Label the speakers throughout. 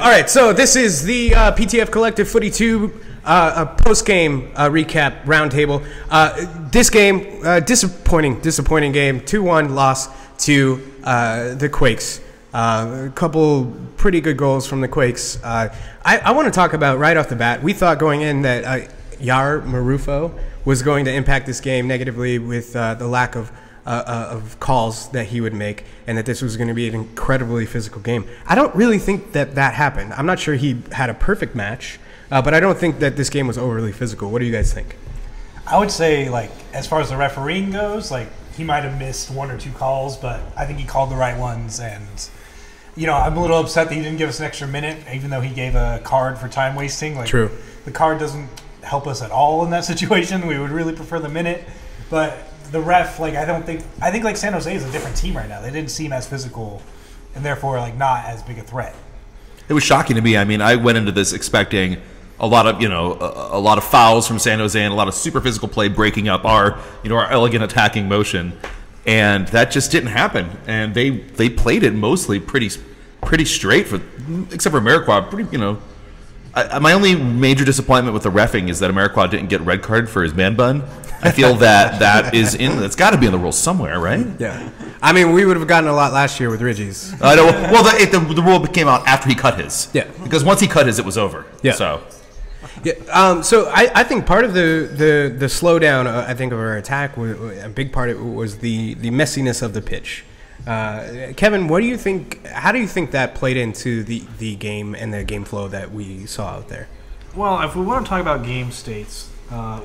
Speaker 1: All right, so this is the PTF Collective Footy 2 post-game recap roundtable. This game, disappointing game, 2-1 loss to the Quakes. A couple pretty good goals from the Quakes. I want to talk about right off the bat, we thought going in that Yar Marufo was going to impact this game negatively with the lack of calls that he would make, and that this was going to be an incredibly physical game. I don't really think that happened. I'm not sure he had a perfect match, but I don't think that this game was overly physical. What do you guys think?
Speaker 2: I would say, like, as far as the refereeing goes, like, he might have missed 1 or 2 calls, but I think he called the right ones. And, you know, I'm a little upset that he didn't give us an extra minute, even though he gave a card for time wasting. Like,
Speaker 1: true.
Speaker 2: The card doesn't help us at all in that situation. We would really prefer the minute, but the ref, like, I think like San Jose is a different team right now. They didn't seem as physical, and therefore like not as big a threat. It
Speaker 3: was shocking to me. I mean, I went into this expecting a lot of, a lot of fouls from San Jose and a lot of super physical play breaking up our elegant attacking motion, and that just didn't happen. And they played it mostly pretty straight, except for Ameriquois. My only major disappointment with the reffing is that Ameriquois didn't get red card for his man bun. I feel that's got to be in the rules somewhere, right?
Speaker 1: Yeah. I mean, we would have gotten a lot last year with Ridgie's.
Speaker 3: I know. Well, the rule came out after he cut his.
Speaker 1: Yeah.
Speaker 3: Because once he cut his, it was over.
Speaker 1: Yeah.
Speaker 3: So.
Speaker 1: Yeah. So I think part of the slowdown, I think, of our attack, a big part of it was the messiness of the pitch. Kevin, what do you think? How do you think that played into the game and the game flow that we saw out there?
Speaker 4: Well, if we want to talk about game states,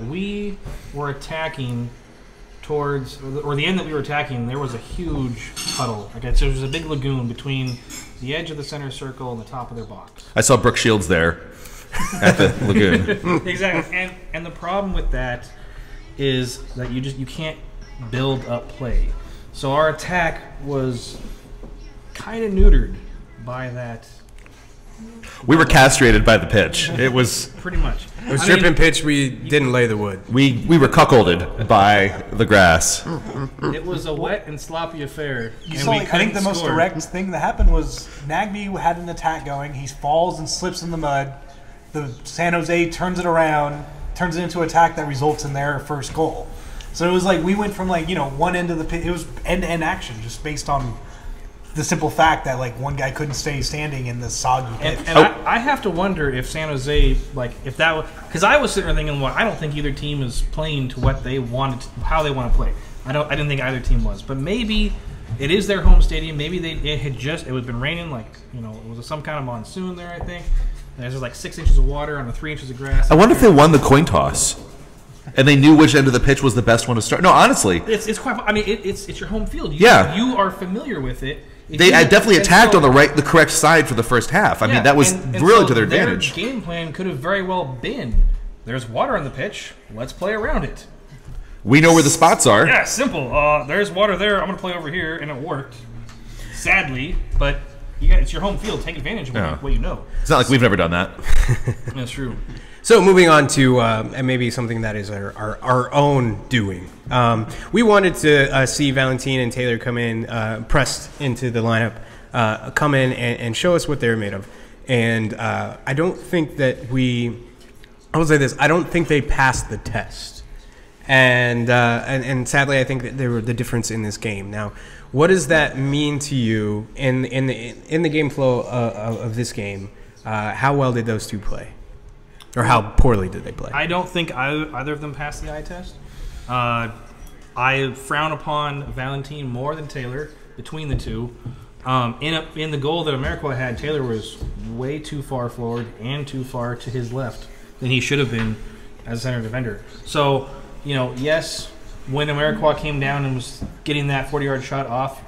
Speaker 4: we were attacking towards, or the end that we were attacking, there was a huge puddle. Okay, so there was a big lagoon between the edge of the center circle and the top of their box.
Speaker 3: I saw Brooke Shields there at the lagoon.
Speaker 4: Exactly, and the problem with that is that you can't build up play. So our attack was kind of neutered by that.
Speaker 3: We were castrated by the pitch. It was
Speaker 4: pretty much.
Speaker 1: It was dripping pitch. We didn't lay the wood.
Speaker 3: We were cuckolded by the grass.
Speaker 4: It was a wet and sloppy affair.
Speaker 2: I think the most direct thing that happened was Nagby had an attack going. He falls and slips in the mud. The San Jose turns it around, turns it into an attack that results in their first goal. So it was like we went from one end of the pit. It was end-to-end action just based on the simple fact that one guy couldn't stay standing in the soggy pitch.
Speaker 4: And I have to wonder if San Jose, if that was, because I was sitting there thinking, well, I don't think either team is playing to what they wanted, how they want to play. I didn't think either team was, but maybe it is their home stadium. Maybe it had been raining, it was some kind of monsoon there. I think there's 6 inches of water on the 3 inches of grass.
Speaker 3: I wonder if they won the coin toss. And they knew which end of the pitch was the best one to start. No, honestly,
Speaker 4: it's quite. I mean, it's your home field. You are familiar with it.
Speaker 3: They definitely attacked on the correct side for the first half. I mean, that was really to their advantage.
Speaker 4: Their game plan could have very well been: there's water on the pitch. Let's play around it.
Speaker 3: We know where the spots are.
Speaker 4: Yeah, simple. There's water there. I'm going to play over here, and it worked. Sadly, but it's your home field. Take advantage of what you know.
Speaker 3: It's not like we've never done that.
Speaker 4: That's true.
Speaker 1: So moving on to and maybe something that is our own doing. We wanted to see Valentin and Taylor come in, pressed into the lineup, come in and show us what they're made of. And I don't think that I will say this, I don't think they passed the test. And sadly, I think that they were the difference in this game. Now, what does that mean to you in the game flow of this game? How well did those two play? Or how poorly did they play?
Speaker 4: I don't think either of them passed the eye test. I frown upon Valentin more than Taylor between the two. In the goal that Ameriquois had, Taylor was way too far forward and too far to his left than he should have been as a center defender. So, yes, when Ameriquois came down and was getting that 40-yard shot off,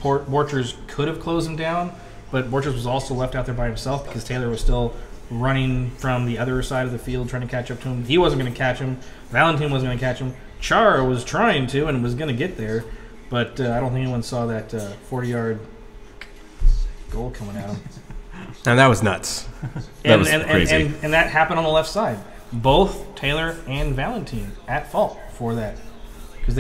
Speaker 4: Borchers could have closed him down, but Borchers was also left out there by himself because Taylor was still running from the other side of the field trying to catch up to him. He wasn't going to catch him. Valentin wasn't going to catch him. Chara was trying to and was going to get there, but I don't think anyone saw that 40-yard goal coming out.
Speaker 1: And that was nuts.
Speaker 3: That was crazy.
Speaker 4: And that happened on the left side. Both Taylor and Valentin at fault for that because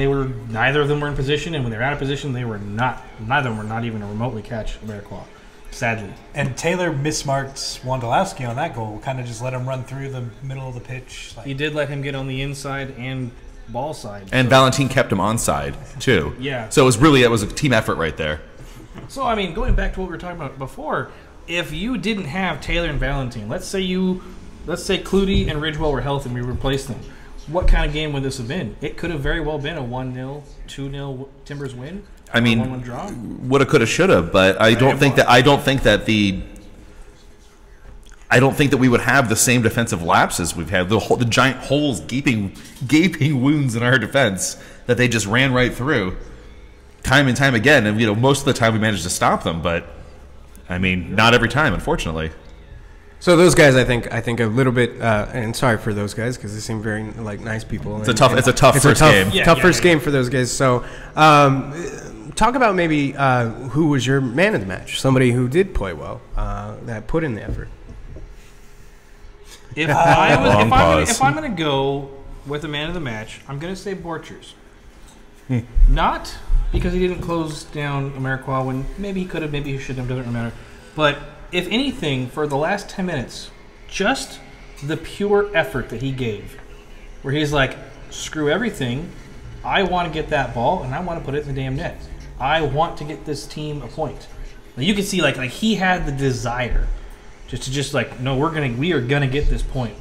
Speaker 4: neither of them were in position, and when they were out of position, neither of them were not even to remotely catch Ameriquois. Sadly.
Speaker 2: And Taylor mismarked Wondolowski on that goal. Kind of just let him run through the middle of the pitch.
Speaker 4: He did let him get on the inside and ball side.
Speaker 3: And Valentin kept him onside, too.
Speaker 4: Yeah.
Speaker 3: So it was a team effort right there.
Speaker 4: So, I mean, going back to what we were talking about before, if you didn't have Taylor and Valentin, let's say Clutie and Ridgewell were healthy and we replaced them, what kind of game would this have been? It could have very well been a 1-0, 2-0 Timbers win.
Speaker 3: I mean,
Speaker 4: 1-1 draw.
Speaker 3: Woulda, coulda, shoulda, but I don't think that we would have the same defensive lapses we've had. The giant holes, gaping wounds in our defense that they just ran right through, time and time again. And most of the time we managed to stop them, but I mean, not every time, unfortunately.
Speaker 1: So those guys, I think a little bit, and sorry for those guys because they seem very nice people.
Speaker 3: It's a tough first game.
Speaker 1: Tough first game for those guys. So, talk about maybe who was your man of the match, somebody who did play well, that put in the effort.
Speaker 4: If I'm going to go with the man of the match, I'm going to say Borchers. Not because he didn't close down Ameriqua when maybe he could have, maybe he shouldn't have, doesn't matter. But if anything, for the last 10 minutes, just the pure effort that he gave, where he's like, screw everything, I want to get that ball, and I want to put it in the damn net. I want to get this team a point. Now, you can see, like he had the desire no, we are gonna get this point,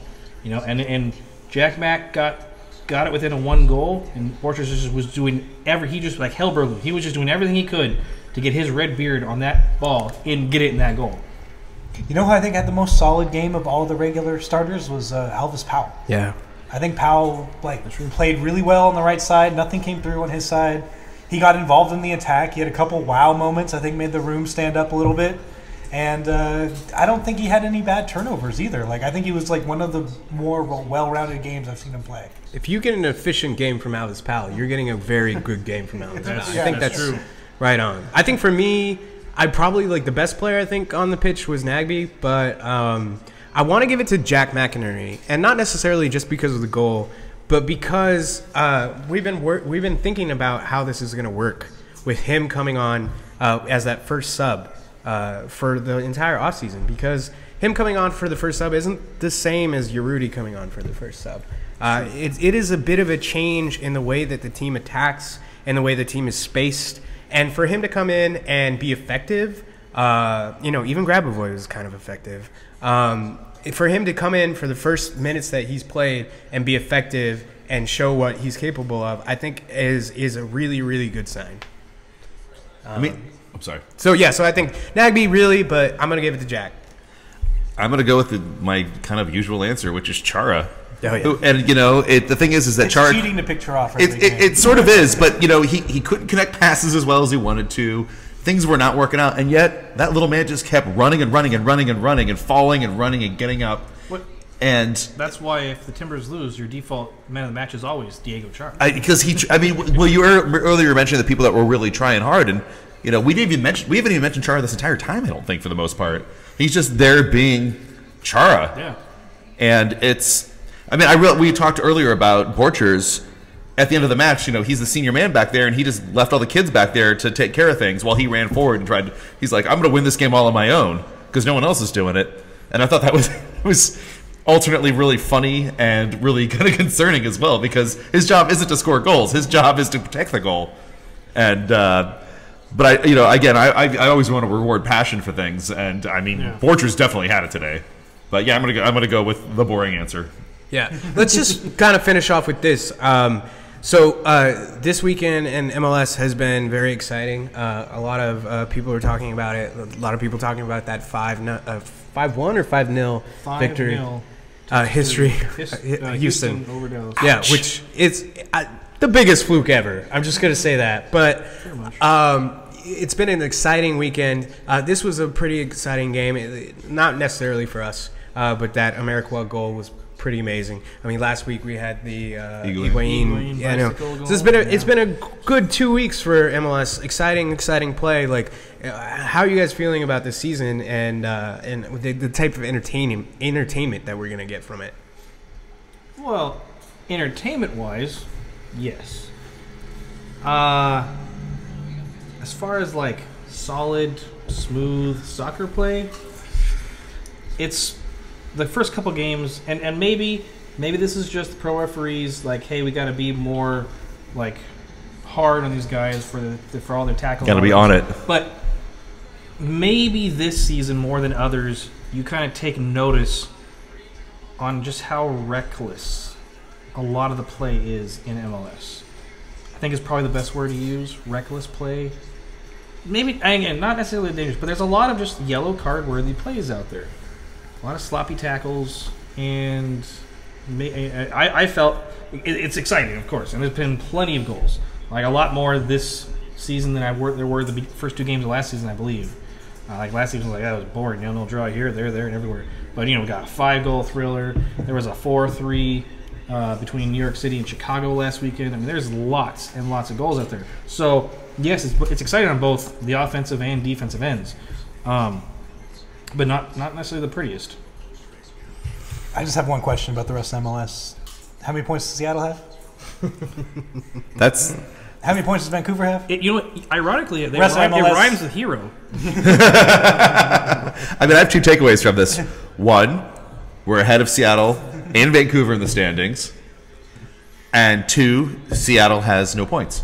Speaker 4: and Jack Mack got it within a 1 goal, and Borchers just was doing he just like Hellberg. He was just doing everything he could to get his red beard on that ball and get it in that goal.
Speaker 2: You know who I think had the most solid game of all the regular starters was Alvis Powell.
Speaker 1: Yeah.
Speaker 2: I think Powell played really well on the right side. Nothing came through on his side. He got involved in the attack. He had a couple wow moments. I think made the room stand up a little bit. And I don't think he had any bad turnovers either. I think he was one of the more well-rounded games I've seen him play.
Speaker 1: If you get an efficient game from Alvis Powell, you're getting a very good game from Alvis Powell. I think that's
Speaker 4: true.
Speaker 1: Right on. I think for me, I probably the best player I think on the pitch was Nagbe, but I want to give it to Jack McInerney, and not necessarily just because of the goal, but because we've been thinking about how this is going to work with him coming on as that first sub. For the entire offseason, because him coming on for the first sub isn't the same as Urruti coming on for the first sub. It is a bit of a change in the way that the team attacks and the way the team is spaced. And for him to come in and be effective, even Grabavoy was kind of effective. For him to come in for the first minutes that he's played and be effective and show what he's capable of, I think is a really, really good sign.
Speaker 3: I'm sorry.
Speaker 1: So I think Nagbe really, but I'm going to give it to Jack.
Speaker 3: I'm going to go with my kind of usual answer, which is Chara.
Speaker 1: Oh, yeah.
Speaker 3: And the thing is that Chara,
Speaker 2: cheating to pick Chara.
Speaker 3: It sort of is, but he couldn't connect passes as well as he wanted to. Things were not working out, and yet that little man just kept running and running and running and running and falling and running and getting up. And
Speaker 4: that's why if the Timbers lose, your default man of the match is always Diego Chara.
Speaker 3: Because you earlier mentioned the people that were really trying hard, and we haven't even mentioned Chara this entire time. I don't think for the most part, he's just there being Chara.
Speaker 4: Yeah,
Speaker 3: and we talked earlier about Borchers. At the end of the match, he's the senior man back there, and he just left all the kids back there to take care of things while he ran forward and tried. He's like, I'm going to win this game all on my own because no one else is doing it. And I thought that was alternately really funny and really kind of concerning as well, because his job isn't to score goals. His job is to protect the goal. And but I always want to reward passion for things, and Borchers definitely had it today. But yeah, I'm gonna go with the boring answer.
Speaker 1: Yeah, let's just kind of finish off with this. So this weekend in MLS has been very exciting. A lot of people are talking about it. A lot of people talking about that 5-1 or 5-0 victory. History. Houston
Speaker 4: overdose.
Speaker 1: Yeah, which is the biggest fluke ever. I'm just going to say that. But it's been an exciting weekend. This was a pretty exciting game. Not necessarily for us, but that Ameriqua goal was pretty amazing. Last week we had the Higuain. Yeah, I know. So it's been a good 2 weeks for MLS. Exciting play. How are you guys feeling about this season and the type of entertainment that we're gonna get from it?
Speaker 4: Well, entertainment-wise, yes. As far as solid, smooth soccer play. It's the first couple games, and maybe this is just pro referees like, hey, we got to be more like hard on these guys for all their tackles.
Speaker 3: Got to be on it.
Speaker 4: But maybe this season more than others, you kind of take notice on just how reckless a lot of the play is in MLS. I think is probably the best word to use, reckless play. Maybe, again, not necessarily dangerous, but there's a lot of just yellow card-worthy plays out there. A lot of sloppy tackles, and I felt it's exciting, of course, and there's been plenty of goals. Like a lot more this season than there were the first 2 games of last season, I believe. Like last season was like, that was boring. No draw here, there, and everywhere. But we got a 5-goal thriller. There was a 4-3 between New York City and Chicago last weekend. I mean, there's lots and lots of goals out there. So yes, it's exciting on both the offensive and defensive ends, but not necessarily the prettiest.
Speaker 2: I just have one question about the rest of MLS. How many points does Seattle have? How many points does Vancouver have?
Speaker 4: Ironically, it rhymes with hero.
Speaker 3: I mean, I have 2 takeaways from this. 1, we're ahead of Seattle and Vancouver in the standings. And 2, Seattle has no points.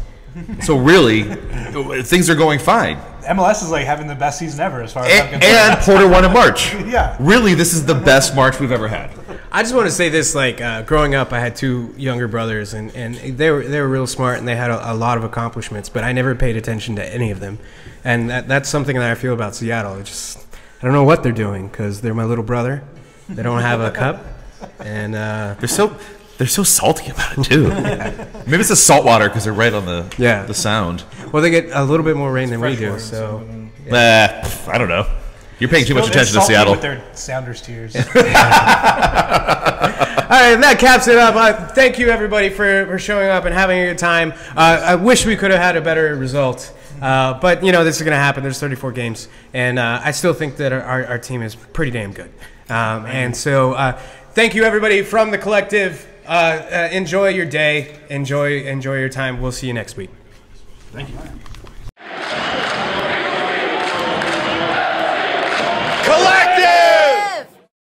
Speaker 3: So really, things are going fine.
Speaker 2: MLS is like having the best season ever as far as I'm concerned.
Speaker 3: And Porter won in March.
Speaker 2: Yeah.
Speaker 3: Really, this is the best March we've ever had.
Speaker 1: I just want to say this, like, growing up, I had 2 younger brothers, and they were real smart, and they had a lot of accomplishments, but I never paid attention to any of them. And that's something that I feel about Seattle. I don't know what they're doing, because they're my little brother. They don't have a cup, and
Speaker 3: they're so salty about it too. Maybe it's the salt water because they're right on the sound.
Speaker 1: Well, they get a little bit more rain than we do, so
Speaker 3: I don't know. You're paying too much attention to Seattle.
Speaker 2: With their Sounders tears.
Speaker 1: All right, that caps it up. Thank you, everybody, for showing up and having a good time. I wish we could have had a better result. But, this is going to happen. There's 34 games. And I still think that our team is pretty damn good. And so thank you, everybody, from the collective. Enjoy your day. Enjoy your time. We'll see you next week.
Speaker 4: Thank you.